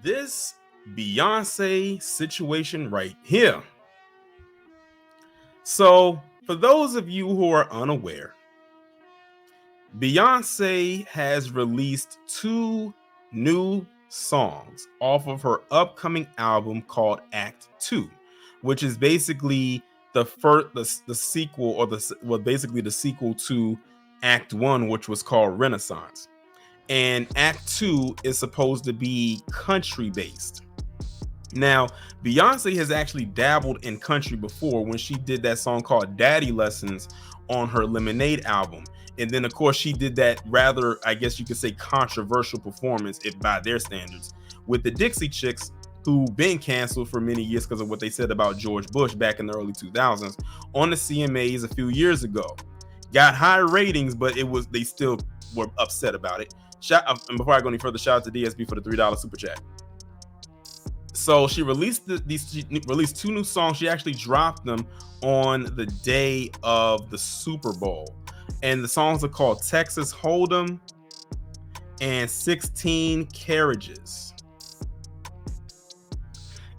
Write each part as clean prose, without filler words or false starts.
this Beyonce situation right here. So, for those of you who are unaware, Beyonce has released 2 new songs off of her upcoming album called Act 2, which is basically the sequel, or basically the sequel to Act 1, which was called Renaissance. And Act 2 is supposed to be country based. Now, Beyonce has actually dabbled in country before when she did that song called Daddy Lessons on her Lemonade album. And then, of course, she did that rather, I guess you could say, controversial performance, if by their standards, with the Dixie Chicks, who've been canceled for many years because of what they said about George Bush back in the early 2000s on the CMAs a few years ago. Got high ratings, but they still were upset about it. And before I go any further, shout out to DSB for the $3 super chat. So she released released 2 new songs. She actually dropped them on the day of the Super Bowl. And the songs are called Texas Hold'em and 16 Carriages.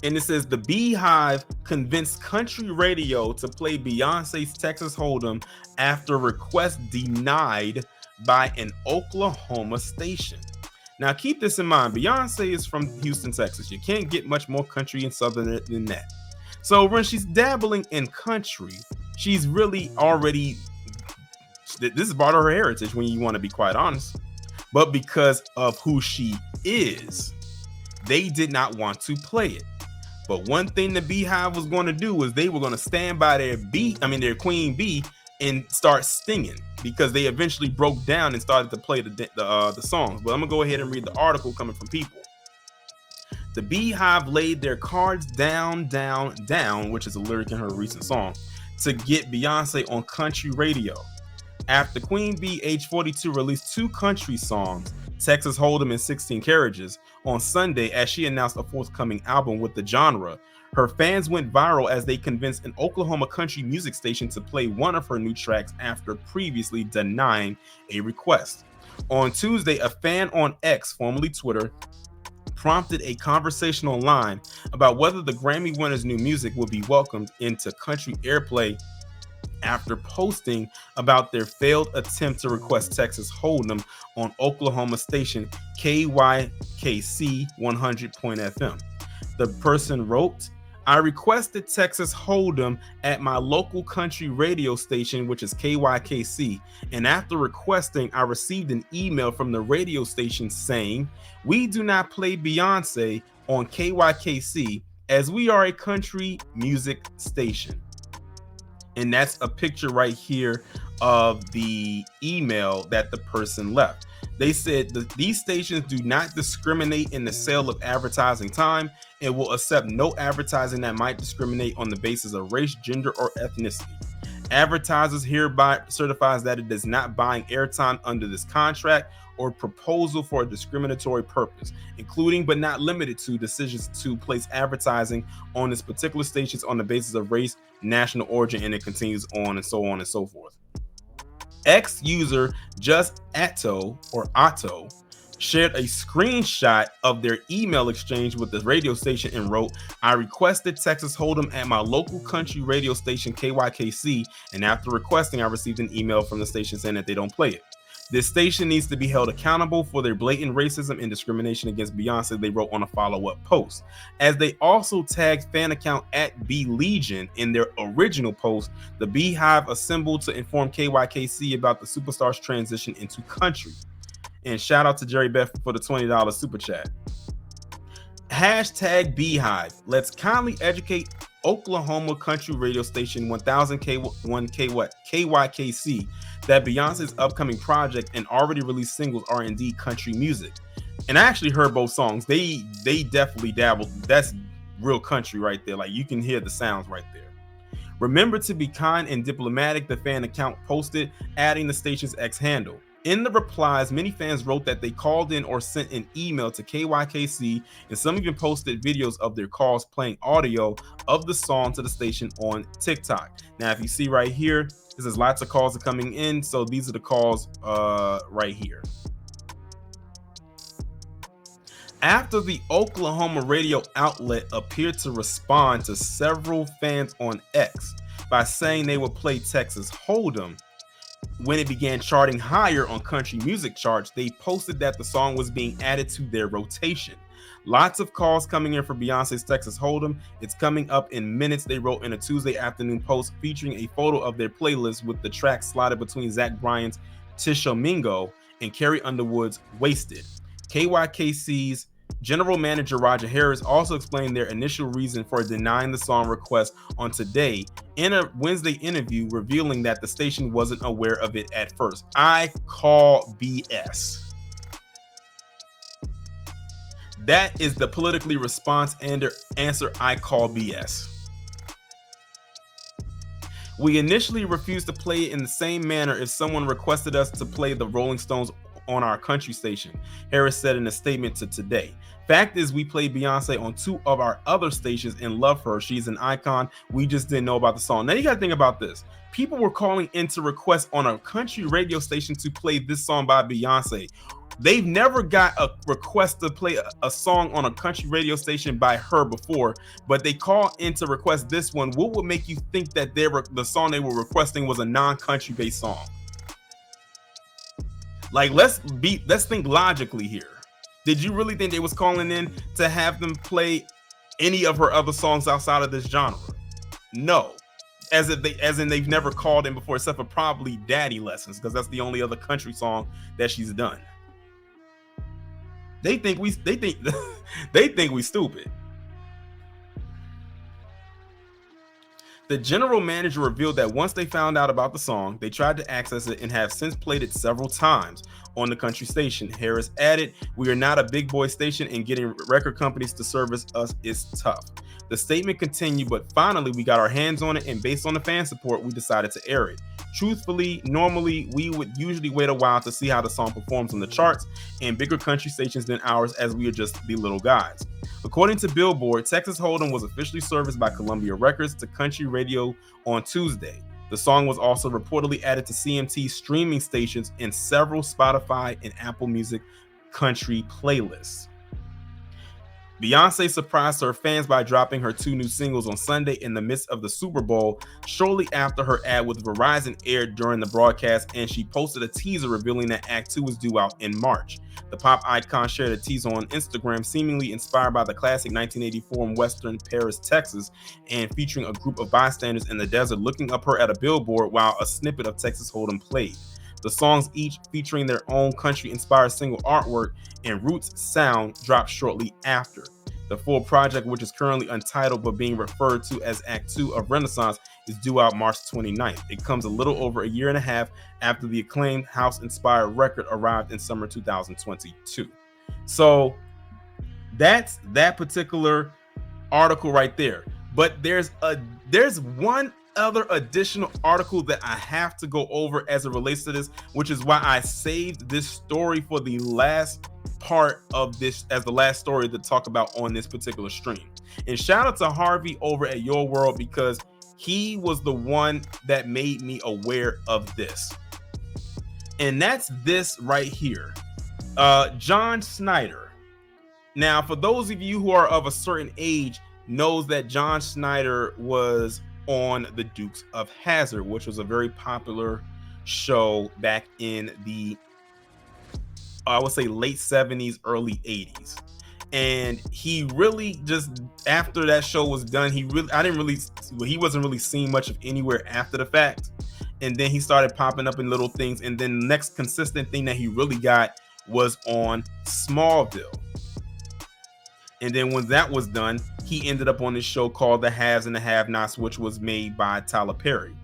And it says the Beehive convinced country radio to play Beyonce's Texas Hold'em after request denied by an Oklahoma station. Now, keep this in mind. Beyonce is from Houston, Texas. You can't get much more country and southern than that. So when she's dabbling in country, she's really already, this is part of her heritage when you want to be quite honest. But because of who she is, they did not want to play it. But one thing the Beehive was going to do was they were going to stand by their queen bee and start stinging, because they eventually broke down and started to play the songs. But I'm gonna go ahead and read the article coming from People. The Beehive laid their cards down, which is a lyric in her recent song, to get Beyonce on country radio. After Queen Bee, age 42, released 2 country songs, Texas Hold'em and 16 Carriages, on Sunday as she announced a forthcoming album with the genre, her fans went viral as they convinced an Oklahoma country music station to play one of her new tracks after previously denying a request. On Tuesday, a fan on X, formerly Twitter, prompted a conversation online about whether the Grammy winner's new music will be welcomed into country airplay after posting about their failed attempt to request Texas Hold'em on Oklahoma station KYKC 100.FM. The person wrote, "I requested Texas Hold'em at my local country radio station, which is KYKC, and after requesting, I received an email from the radio station saying, 'We do not play Beyonce on KYKC as we are a country music station.'" And that's a picture right here of the email that the person left. They said that these stations do not discriminate in the sale of advertising time and will accept no advertising that might discriminate on the basis of race, gender, or ethnicity. Advertisers hereby certifies that it is not buying airtime under this contract or proposal for a discriminatory purpose, including but not limited to decisions to place advertising on this particular stations on the basis of race, national origin, and it continues on and so forth. X user Just Atto shared a screenshot of their email exchange with the radio station and wrote, "I requested Texas Hold'em at my local country radio station KYKC, and after requesting, I received an email from the station saying that they don't play it. This station needs to be held accountable for their blatant racism and discrimination against Beyonce," they wrote on a follow-up post. As they also tagged fan account @BLegion in their original post, the Beehive assembled to inform KYKC about the superstar's transition into country. And shout out to Jerry Beth for the $20 super chat. #Beehive. Let's kindly educate Oklahoma country radio station 1000 KYKC that Beyonce's upcoming project and already released singles are indeed country music. And I actually heard both songs. They definitely dabbled. That's real country right there. Like, you can hear the sounds right there. "Remember to be kind and diplomatic," the fan account posted, adding the station's X handle. In the replies, many fans wrote that they called in or sent an email to KYKC, and some even posted videos of their calls playing audio of the song to the station on TikTok. Now, if you see right here, this is lots of calls are coming in, so these are the calls right here. After the Oklahoma radio outlet appeared to respond to several fans on X by saying they would play Texas Hold'em, when it began charting higher on country music charts, they posted that the song was being added to their rotation. Lots of calls coming in for Beyonce's Texas Hold'em. It's coming up in minutes, they wrote in a Tuesday afternoon post featuring a photo of their playlist with the track slotted between Zach Bryan's Tishomingo and Carrie Underwood's Wasted. KYKC's General Manager Roger Harris also explained their initial reason for denying the song request on Today in a Wednesday interview, revealing that the station wasn't aware of it at first. I call BS. That is the politically response and answer. I call BS. We initially refused to play it in the same manner if someone requested us to play the Rolling Stones on our country station, Harris said in a statement to Today. Fact is, we played Beyonce on 2 of our other stations and love her. She's an icon. We just didn't know about the song. Now you gotta think about this. People were calling in to request on a country radio station to play this song by Beyonce. They've never got a request to play a song on a country radio station by her before, but they call in to request this one. What would make you think that the song they were requesting was a non-country based song? Like, let's think logically here. Did you really think they was calling in to have them play any of her other songs outside of this genre? No. As in they've never called in before, except for probably Daddy Lessons, because that's the only other country song that she's done. They think we stupid. The general manager revealed that once they found out about the song, they tried to access it and have since played it several times on the country station. Harris added, "We are not a big boy station and getting record companies to service us is tough." The statement continued, but finally we got our hands on it and based on the fan support, we decided to air it. Truthfully, normally we would usually wait a while to see how the song performs on the charts and bigger country stations than ours, as we are just the little guys. According to Billboard, Texas Hold'em was officially serviced by Columbia Records to country radio on Tuesday. The song was also reportedly added to CMT streaming stations and several Spotify and Apple Music country playlists. Beyonce surprised her fans by dropping her 2 new singles on Sunday in the midst of the Super Bowl, shortly after her ad with Verizon aired during the broadcast, and she posted a teaser revealing that Act 2 was due out in March. The pop icon shared a teaser on Instagram, seemingly inspired by the classic 1984 Western Paris, Texas, and featuring a group of bystanders in the desert looking up her at a billboard while a snippet of Texas Hold'em played. The songs, each featuring their own country-inspired single artwork and roots sound, dropped shortly after. The full project, which is currently untitled but being referred to as Act 2 of Renaissance, is due out March 29th. It comes a little over a year and a half after the acclaimed house-inspired record arrived in summer 2022. So that's that particular article right there. But there's one other additional article that I have to go over as it relates to this, which is why I saved this story for the last part of this as the last story to talk about on this particular stream. And shout out to Harvey over at Your World, because he was the one that made me aware of this. And that's this right here. John Schneider. Now, for those of you who are of a certain age, knows that John Schneider was on the Dukes of Hazzard, which was a very popular show back in the I would say late 70s, early 80s. And he really just, after that show was done, he wasn't really seen much of anywhere after the fact. And then he started popping up in little things. And then the next consistent thing that he really got was on Smallville. And then when that was done, he ended up on this show called The Haves and the Have-Nots, which was made by Tyler Perry.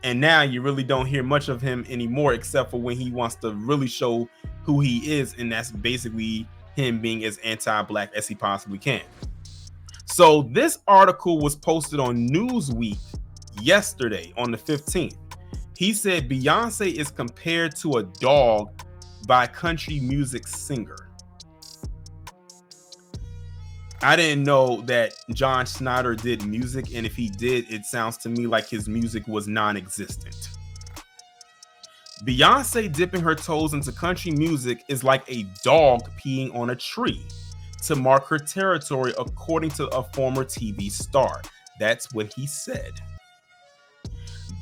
And now you really don't hear much of him anymore, except for when he wants to really show who he is, and that's basically him being as anti-black as he possibly can. So this article was posted on Newsweek yesterday on the 15th. He said Beyonce is compared to a dog by country music singer. I didn't know that John Schneider did music, and if he did, it sounds to me like his music was non-existent. Beyonce dipping her toes into country music is like a dog peeing on a tree. to mark her territory, according to a former TV star. That's what he said.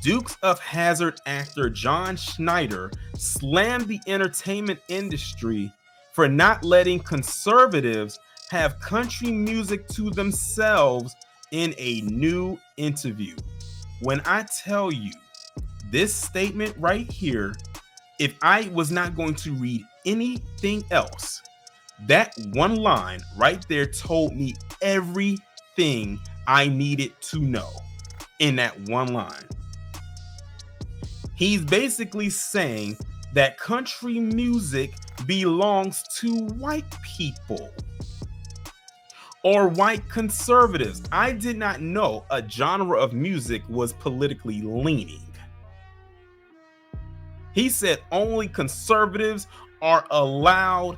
Dukes of Hazzard actor John Schneider slammed the entertainment industry for not letting conservatives have country music to themselves in a new interview. When I tell you this statement right here, if I was not going to read anything else, that one line right there told me everything I needed to know in that one line. He's basically saying that country music belongs to white people or white conservatives. I did not know a genre of music was politically leaning. He said only conservatives are allowed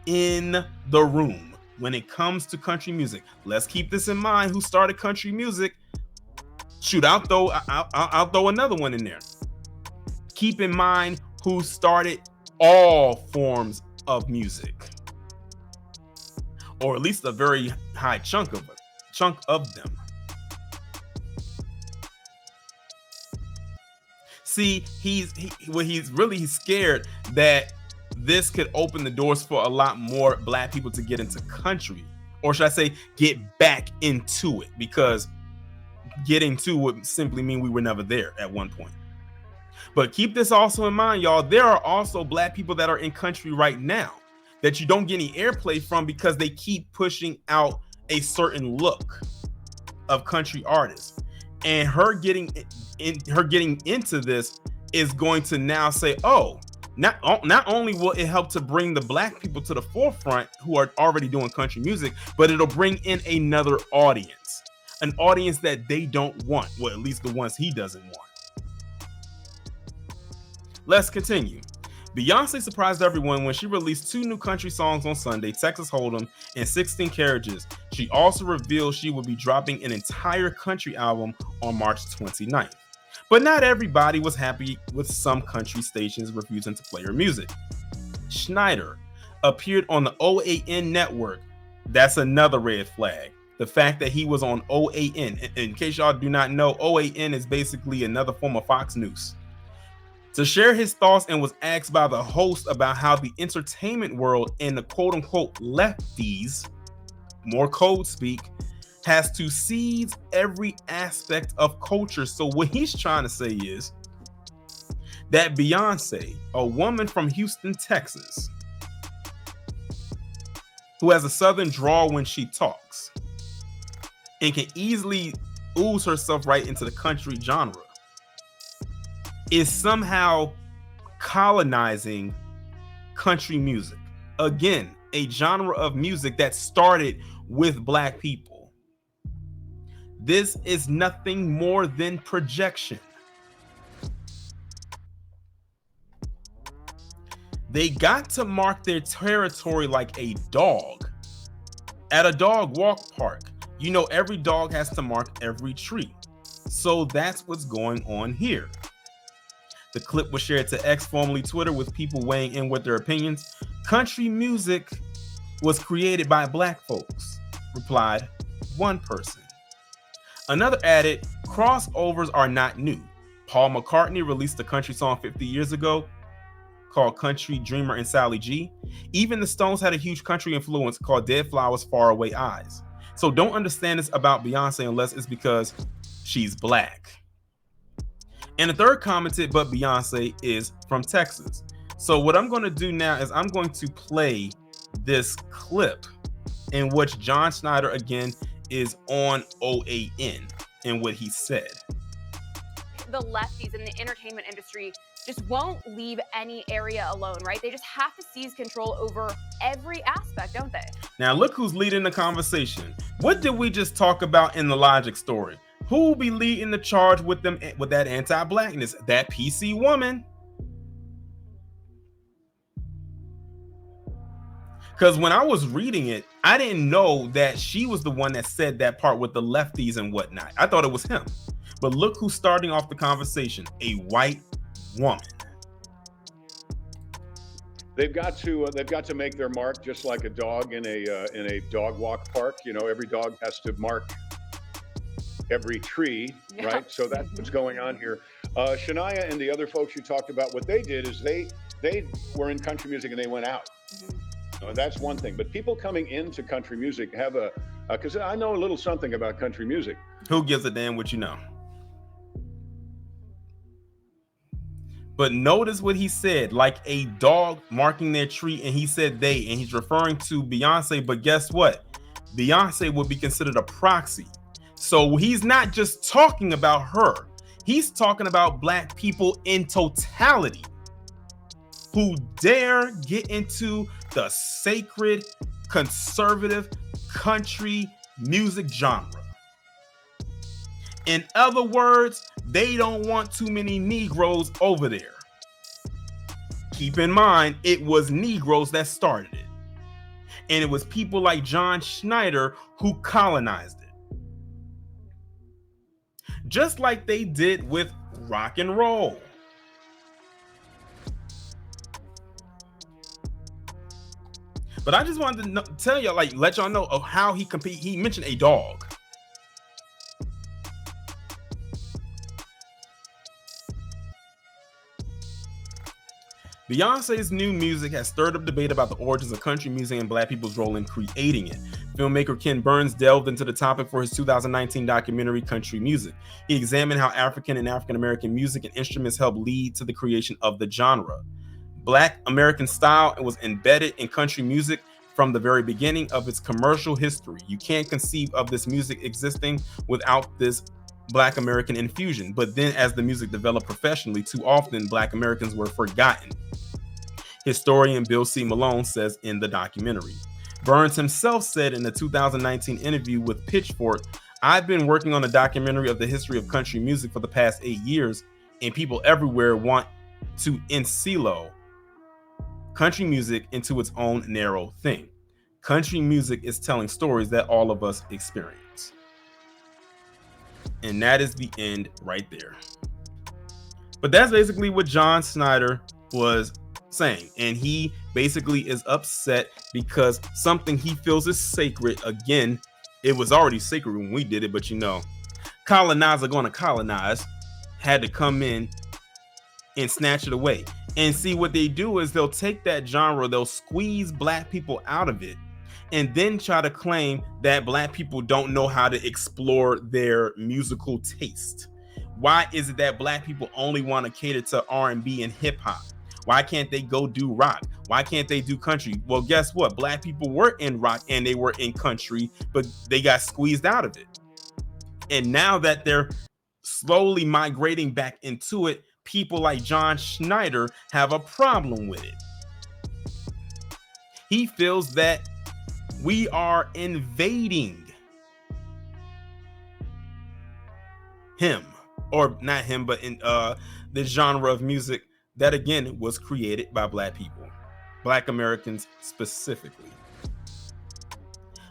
in the room when it comes to country music. Let's keep this in mind. Who started country music? Shoot, I'll throw another one in there. Keep in mind who started all forms of music, or at least a very high chunk of them. See, he's really scared that this could open the doors for a lot more black people to get into country, or should I say get back into it, because getting to would simply mean we were never there at one point. But keep this also in mind, y'all. There are also black people that are in country right now that you don't get any airplay from because they keep pushing out a certain look of country artists. And her getting into this is going to now say, oh, not only will it help to bring the black people to the forefront who are already doing country music, but it'll bring in another audience, an audience that they don't want. Well, at least the ones he doesn't want. Let's continue. Beyonce surprised everyone when she released 2 new country songs on Sunday, Texas Hold'em and 16 Carriages. She also revealed she would be dropping an entire country album on March 29th. But not everybody was happy with some country stations refusing to play her music. Schneider appeared on the OAN network. That's another red flag. The fact that he was on OAN. In case y'all do not know, OAN is basically another form of Fox News. To share his thoughts, and was asked by the host about how the entertainment world and the quote-unquote lefties, more code speak, has to seize every aspect of culture. So what he's trying to say is that Beyonce, a woman from Houston, Texas, who has a southern drawl when she talks and can easily ooze herself right into the country genre, is somehow colonizing country music. Again, a genre of music that started with black people. This is nothing more than projection. They got to mark their territory like a dog at a dog walk park. You know, every dog has to mark every tree. So that's what's going on here. The clip was shared to X, formerly Twitter, with people weighing in with their opinions. Country music was created by black folks, replied one person. Another added, crossovers are not new. Paul McCartney released a country song 50 years ago called Country Dreamer and Sally G. Even the Stones had a huge country influence called Dead Flowers, Faraway Eyes. So don't understand this about Beyonce unless it's because she's black. And the third commented, but Beyonce is from Texas. So what I'm going to do now is I'm going to play this clip in which John Schneider, again, is on OAN and what he said. The lefties in the entertainment industry just won't leave any area alone, right? They just have to seize control over every aspect, don't they? Now look who's leading the conversation. What did we just talk about in the Logic story? Who will be leading the charge with them, with that anti-blackness? That PC woman. Because when I was reading it, I didn't know that she was the one that said that part with the lefties and whatnot. I thought it was him. But look who's starting off the conversation, a white woman. They've got to make their mark, just like a dog in a dog walk park. You know, every dog has to mark every tree, Yeah. right? So that's what's going on here. Shania and the other folks you talked about, what they did is they were in country music and they went out. That's one thing. But people coming into country music have because I know a little something about country music. Who gives a damn what you know? But notice what he said, like a dog marking their tree, and he said they, and he's referring to Beyonce. But guess what? Beyonce would be considered a proxy. So he's not just talking about her. He's talking about Black people in totality who dare get into the sacred, conservative country music genre. In other words, they don't want too many Negroes over there. Keep in mind, it was Negroes that started it. And it was people like John Schneider who colonized it. Just like they did with rock and roll. But I just wanted to tell you, like, let y'all know of how he compete. He mentioned a dog. Beyonce's new music has stirred up debate about the origins of country music and Black people's role in creating it. Filmmaker Ken Burns delved into the topic for his 2019 documentary, Country Music. He examined how African and African American music and instruments helped lead to the creation of the genre. Black American style was embedded in country music from the very beginning of its commercial history. You can't conceive of this music existing without this Black American infusion. But then as the music developed professionally, too often Black Americans were forgotten. Historian Bill C. Malone says in the documentary. Burns himself said in a 2019 interview with Pitchfork, "I've been working on a documentary of the history of country music for the past 8 years, and people everywhere want to ensilo country music into its own narrow thing. Country music is telling stories that all of us experience." And that is the end right there. But that's basically what John Schneider was saying. And he basically is upset because something he feels is sacred. Again, it was already sacred when we did it, but you know, colonizer going to colonize had to come in and snatch it away. And see, what they do is they'll take that genre, they'll squeeze Black people out of it, and then try to claim that Black people don't know how to explore their musical taste. Why is it that Black people only want to cater to R&B and hip hop? Why can't they go do rock? Why can't they do country? Well, guess what? Black people were in rock and they were in country, but they got squeezed out of it. And now that they're slowly migrating back into it, people like John Schneider have a problem with it. He feels that we are invading him, or not him, but in the genre of music that again was created by Black people, Black Americans specifically.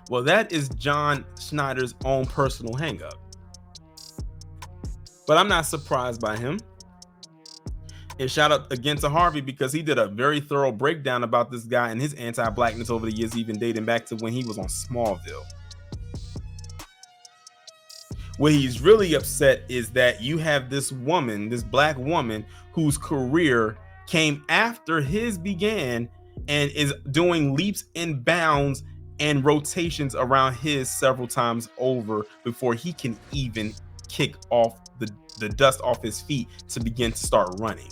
Well, that is John Schneider's own personal hangup. But I'm not surprised by him. And shout out again to Harvey, because he did a very thorough breakdown about this guy and his anti-Blackness over the years, even dating back to when he was on Smallville. What he's really upset is that you have this woman, this Black woman, whose career came after his began and is doing leaps and bounds and rotations around his several times over before he can even kick off the dust off his feet to begin to start running.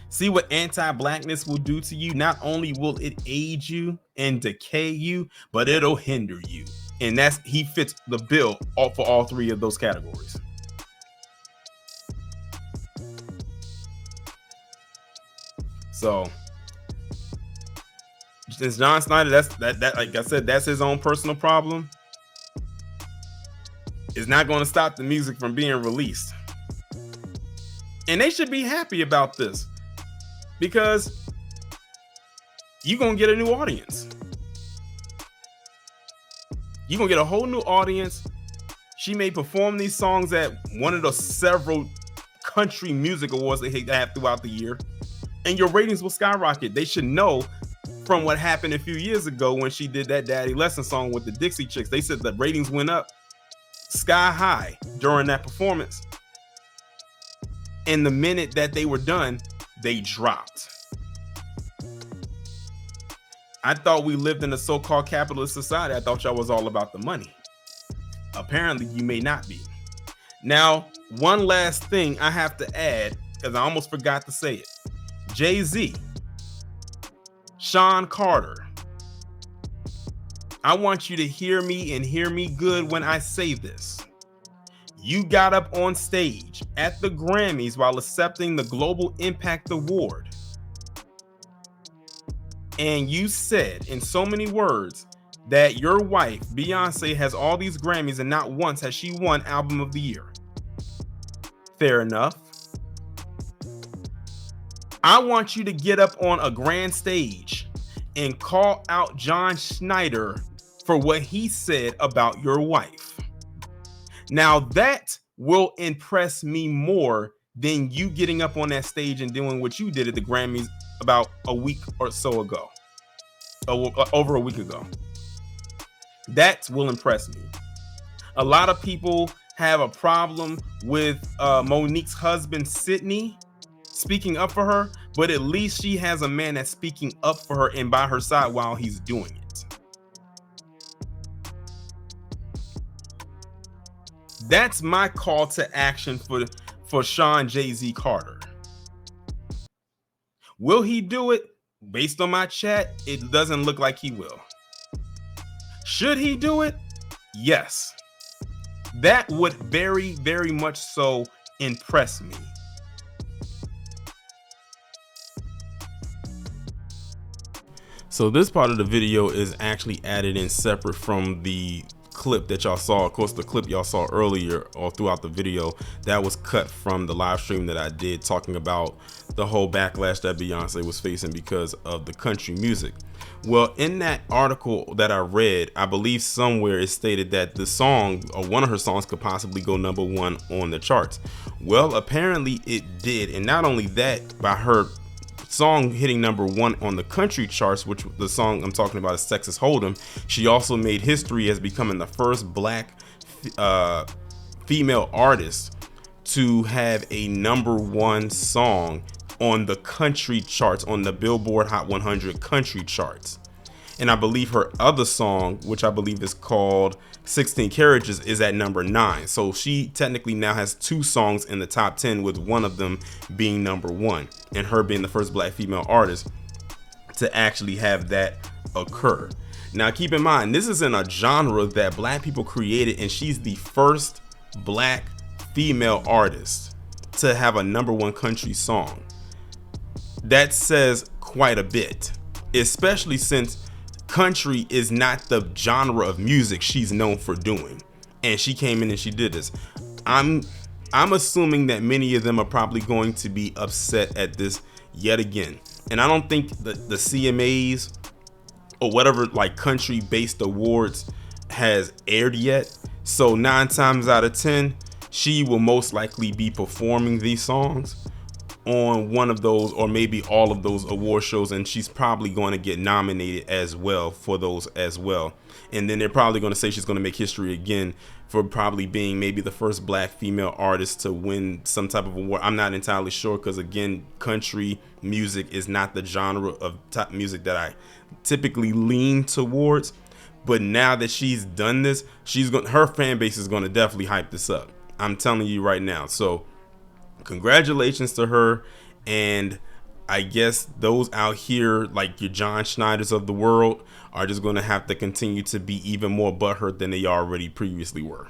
See what anti-Blackness will do to you? Not only will it age you and decay you, but it'll hinder you. And he fits the bill for all three of those categories. So, since John Schneider, that like I said, that's his own personal problem. It's not going to stop the music from being released. And they should be happy about this, because you're going to get a new audience. You're going to get a whole new audience. She may perform these songs at one of the several country music awards they have throughout the year. and your ratings will skyrocket. They should know from what happened a few years ago when she did that Daddy Lesson song with the Dixie Chicks. They said the ratings went up sky high during that performance. And the minute that they were done, they dropped. I thought we lived in a so-called capitalist society. I thought y'all was all about the money. Apparently, you may not be. Now, one last thing I have to add, because I almost forgot to say it. Jay-Z, Sean Carter, I want you to hear me and hear me good when I say this. You got up on stage at the Grammys while accepting the Global Impact Award. And you said in so many words that your wife, Beyonce, has all these Grammys and not once has she won Album of the Year. Fair enough. I want you to get up on a grand stage and call out John Schneider for what he said about your wife. Now that will impress me more than you getting up on that stage and doing what you did at the Grammys about a week or so ago, over a week ago. That will impress me. A lot of people have a problem with Monique's husband, Sydney, speaking up for her, but at least she has a man that's speaking up for her and by her side while he's doing it. That's my call to action for Sean Jay-Z Carter. Will he do it? Based on my chat, it doesn't look like he will. Should he do it? Yes. That would very, very much so impress me. So this part of the video is actually added in separate from the clip that y'all saw. Of course, the clip y'all saw earlier or throughout the video, that was cut from the live stream that I did talking about the whole backlash that Beyonce was facing because of the country music. Well, in that article that I read, I believe somewhere it stated that the song or one of her songs could possibly go #1 on the charts. Well, apparently it did. And not only that, by her song hitting #1 on the country charts, which the song I'm talking about is Texas Hold'em, she also made history as becoming the first black female artist to have a #1 song on the country charts, on the Billboard Hot 100 country charts. And I believe her other song, which I believe is called 16 Carriages, is at #9. So she technically now has 2 songs in the top 10, with one of them being #1, and her being the first black female artist to actually have that occur. Now keep in mind, this is in a genre that black people created, and she's the first black female artist to have a #1 country song. That says quite a bit, especially since country is not the genre of music she's known for doing, and she came in and she did this. I'm assuming that many of them are probably going to be upset at this yet again, and I don't think the CMAs or whatever like country based awards has aired yet, so 9 times out of 10 she will most likely be performing these songs on one of those or maybe all of those award shows, and she's probably going to get nominated as well for those as well. And then they're probably going to say she's going to make history again for probably being maybe the first black female artist to win some type of award. I'm not entirely sure, because again, country music is not the genre of top music that I typically lean towards. But now that she's done this, her fan base is going to definitely hype this up. I'm telling you right now. So congratulations to her, and I guess those out here like your John Schneiders of the world are just going to have to continue to be even more butthurt than they already previously were.